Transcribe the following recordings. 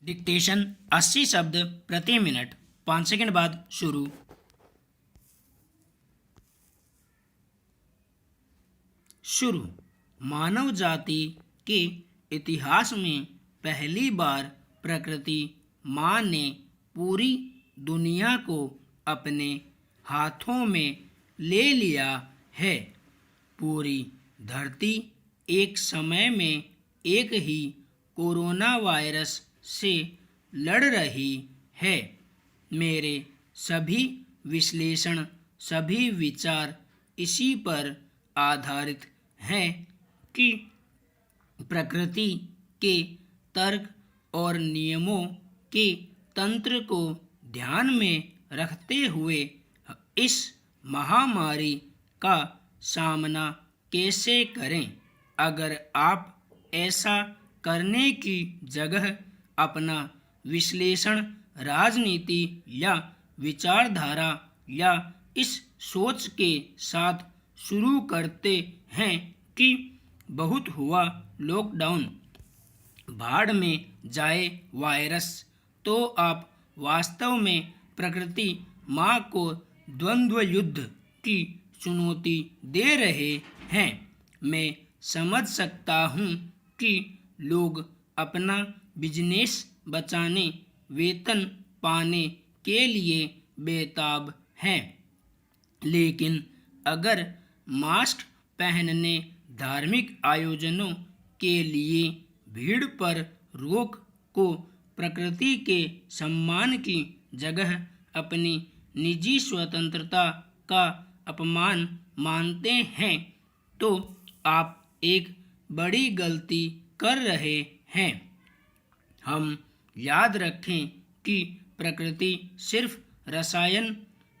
Dictation 80 शब्द प्रति minute. 5 second बाद शुरू। शुरू। मानव जाति के इतिहास में पहली बार प्रकृति माँ ने पूरी दुनिया को अपने हाथों में ले लिया है। पूरी धरती एक समय में एक ही कोरोना वायरस से लड़ रही है। मेरे सभी विश्लेषण, सभी विचार इसी पर आधारित हैं कि प्रकृति के तर्क और नियमों के तंत्र को ध्यान में रखते हुए इस महामारी का सामना कैसे करें। अगर आप ऐसा करने की जगह अपना विश्लेषण राजनीति या विचारधारा या इस सोच के साथ शुरू करते हैं कि बहुत हुआ लॉकडाउन, भाड़ में जाए वायरस, तो आप वास्तव में प्रकृति माँ को द्वंद्व युद्ध की चुनौती दे रहे हैं। मैं समझ सकता हूँ कि लोग अपना बिजनेस बचाने, वेतन पाने के लिए बेताब हैं, लेकिन अगर मास्क पहनने, धार्मिक आयोजनों के लिए भीड़ पर रोक को प्रकृति के सम्मान की जगह अपनी निजी स्वतंत्रता का अपमान मानते हैं, तो आप एक बड़ी गलती कर रहे हैं। हम याद रखें कि प्रकृति सिर्फ रसायन,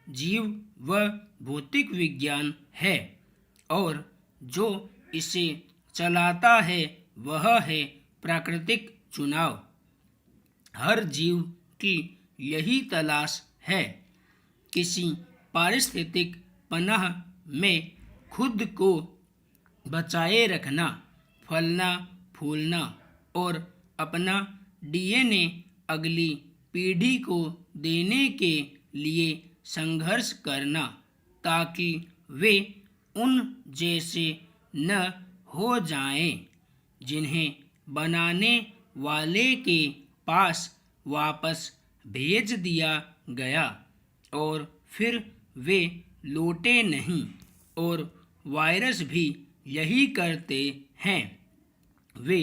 जीव व भौतिक विज्ञान है, और जो इसे चलाता है वह है प्राकृतिक चुनाव। हर जीव की यही तलाश है, किसी पारिस्थितिक पनाह में खुद को बचाए रखना, फलना फूलना और अपना डीएनए अगली पीढ़ी को देने के लिए संघर्ष करना, ताकि वे उन जैसे न हो जाएं, जिन्हें बनाने वाले के पास वापस भेज दिया गया और फिर वे लौटे नहीं। और वायरस भी यही करते हैं, वे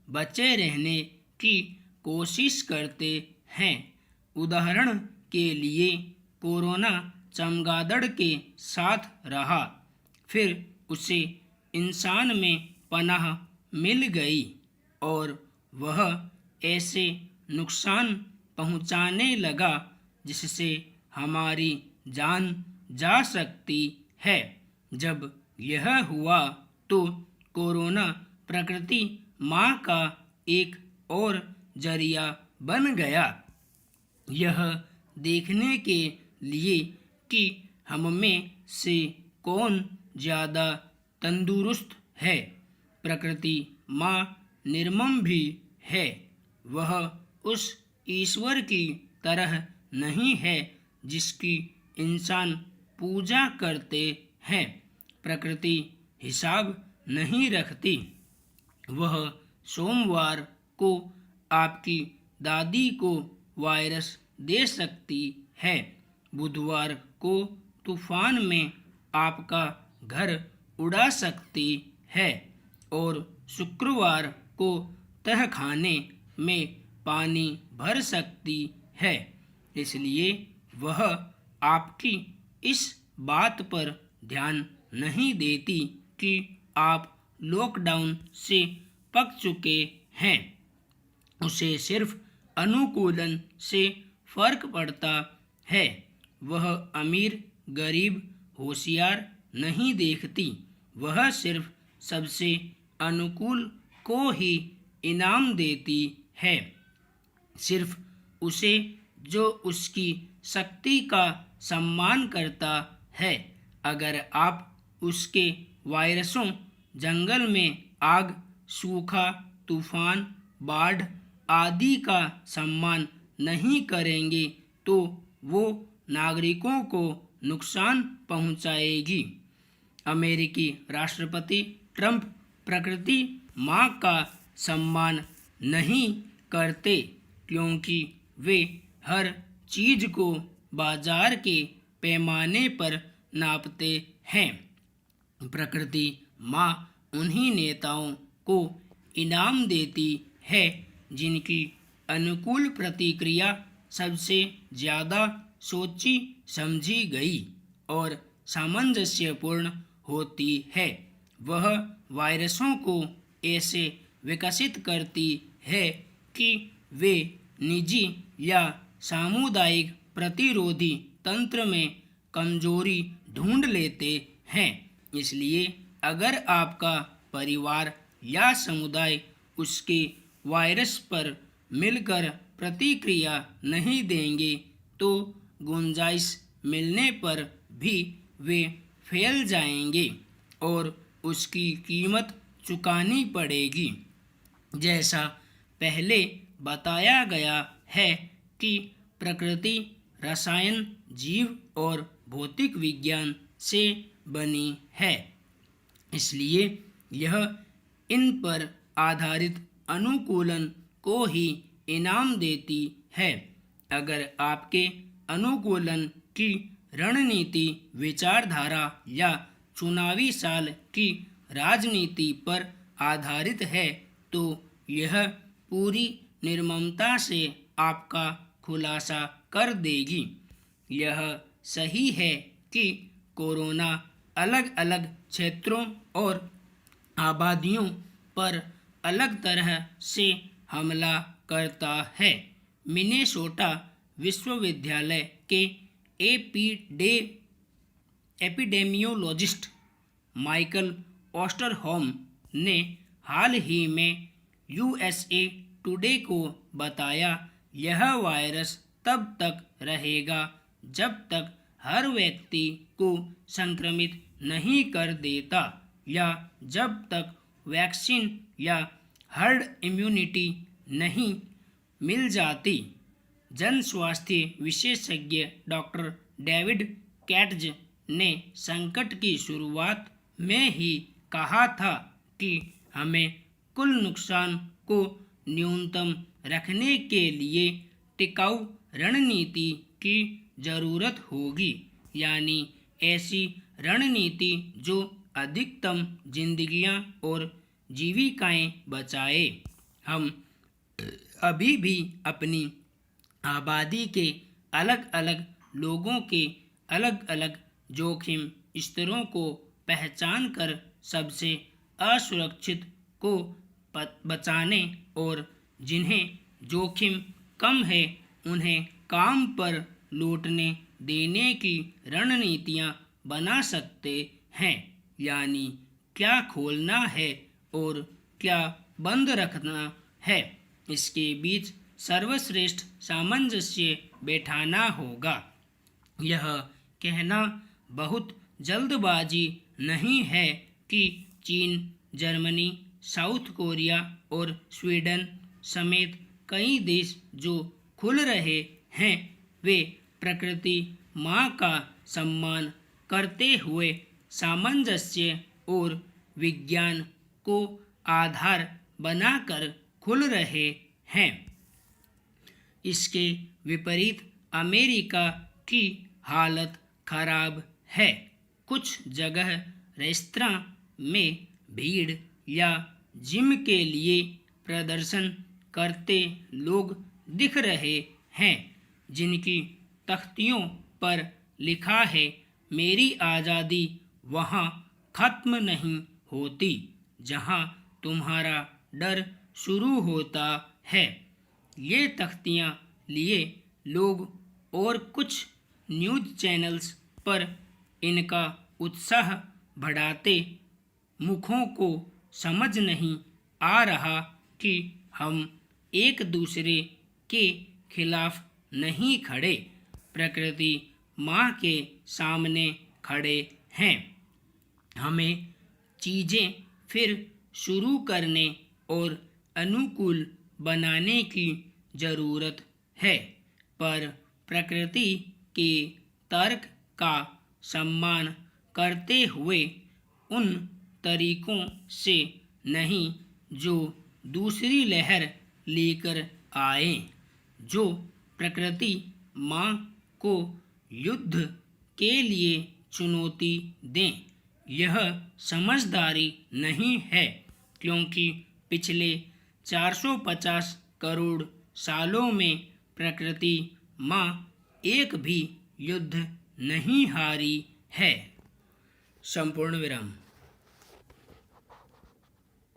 बचे रहने की कोशिश करते हैं। उदाहरण के लिए कोरोना चमगादड़ के साथ रहा, फिर उसे इंसान में पनाह मिल गई और वह ऐसे नुकसान पहुंचाने लगा जिससे हमारी जान जा सकती है। जब यह हुआ तो कोरोना प्रकृति माँ का एक और जरिया बन गया, यह देखने के लिए कि हम में से कौन ज़्यादा तंदुरुस्त है। प्रकृति माँ निर्मम भी है, वह उस ईश्वर की तरह नहीं है जिसकी इंसान पूजा करते हैं। प्रकृति हिसाब नहीं रखती। वह सोमवार को आपकी दादी को वायरस दे सकती है, बुधवार को तूफान में आपका घर उड़ा सकती है और शुक्रवार को तहखाने में पानी भर सकती है। इसलिए वह आपकी इस बात पर ध्यान नहीं देती कि आप लॉकडाउन से पक चुके हैं। उसे सिर्फ अनुकूलन से फर्क पड़ता है। वह अमीर गरीब होशियार नहीं देखती, वह सिर्फ सबसे अनुकूल को ही इनाम देती है, सिर्फ उसे जो उसकी शक्ति का सम्मान करता है। अगर आप उसके वायरसों, जंगल में आग, सूखा, तूफान, बाढ़ आदि का सम्मान नहीं करेंगे तो वो नागरिकों को नुकसान पहुंचाएगी। अमेरिकी राष्ट्रपति ट्रंप प्रकृति माँ का सम्मान नहीं करते क्योंकि वे हर चीज को बाजार के पैमाने पर नापते हैं। प्रकृति माँ उन्हीं नेताओं को इनाम देती है जिनकी अनुकूल प्रतिक्रिया सबसे ज़्यादा सोची समझी गई और सामंजस्यपूर्ण होती है। वह वायरसों को ऐसे विकसित करती है कि वे निजी या सामुदायिक प्रतिरोधी तंत्र में कमजोरी ढूंढ लेते हैं। इसलिए अगर आपका परिवार या समुदाय उसके वायरस पर मिलकर प्रतिक्रिया नहीं देंगे तो गुंजाइश मिलने पर भी वे फैल जाएंगे और उसकी कीमत चुकानी पड़ेगी। जैसा पहले बताया गया है कि प्रकृति रसायन, जीव और भौतिक विज्ञान से बनी है, इसलिए यह इन पर आधारित अनुकूलन को ही इनाम देती है। अगर आपके अनुकूलन की रणनीति विचारधारा या चुनावी साल की राजनीति पर आधारित है तो यह पूरी निर्ममता से आपका खुलासा कर देगी। यह सही है कि कोरोना अलग अलग क्षेत्रों और आबादियों पर अलग तरह से हमला करता है। मिनेसोटा विश्वविद्यालय के एपिडेमियोलॉजिस्ट माइकल ओस्टरहोम ने हाल ही में यूएसए टुडे को बताया, यह वायरस तब तक रहेगा जब तक हर व्यक्ति को संक्रमित नहीं कर देता या जब तक वैक्सीन या हर्ड इम्यूनिटी नहीं मिल जाती। जन स्वास्थ्य विशेषज्ञ डॉक्टर डेविड कैट्ज ने संकट की शुरुआत में ही कहा था कि हमें कुल नुकसान को न्यूनतम रखने के लिए टिकाऊ रणनीति की ज़रूरत होगी, यानी ऐसी रणनीति जो अधिकतम जिंदगियां और जीविकाएं बचाए। हम अभी भी अपनी आबादी के अलग अलग लोगों के अलग अलग जोखिम स्तरों को पहचान कर सबसे असुरक्षित को बचाने और जिन्हें जोखिम कम है उन्हें काम पर लौटने देने की रणनीतियां बना सकते हैं, यानी क्या खोलना है और क्या बंद रखना है, इसके बीच सर्वश्रेष्ठ सामंजस्य बैठाना होगा। यह कहना बहुत जल्दबाजी नहीं है कि चीन, जर्मनी, साउथ कोरिया और स्वीडन समेत कई देश जो खुल रहे हैं वे प्रकृति माँ का सम्मान करते हुए सामंजस्य और विज्ञान को आधार बनाकर खुल रहे हैं। इसके विपरीत अमेरिका की हालत खराब है। कुछ जगह रेस्तरां में भीड़ या जिम के लिए प्रदर्शन करते लोग दिख रहे हैं जिनकी तख्तियों पर लिखा है, मेरी आज़ादी वहाँ ख़त्म नहीं होती जहाँ तुम्हारा डर शुरू होता है। ये तख्तियाँ लिए लोग और कुछ न्यूज़ चैनल्स पर इनका उत्साह बढ़ाते मुखों को समझ नहीं आ रहा कि हम एक दूसरे के खिलाफ नहीं खड़े, प्रकृति माँ के सामने खड़े हैं। हमें चीज़ें फिर शुरू करने और अनुकूल बनाने की जरूरत है, पर प्रकृति के तर्क का सम्मान करते हुए उन तरीकों से नहीं जो दूसरी लहर लेकर आए, जो प्रकृति माँ को युद्ध के लिए चुनौती दें। यह समझदारी नहीं है, क्योंकि पिछले 450 करोड़ सालों में प्रकृति माँ एक भी युद्ध नहीं हारी है। संपूर्ण विराम।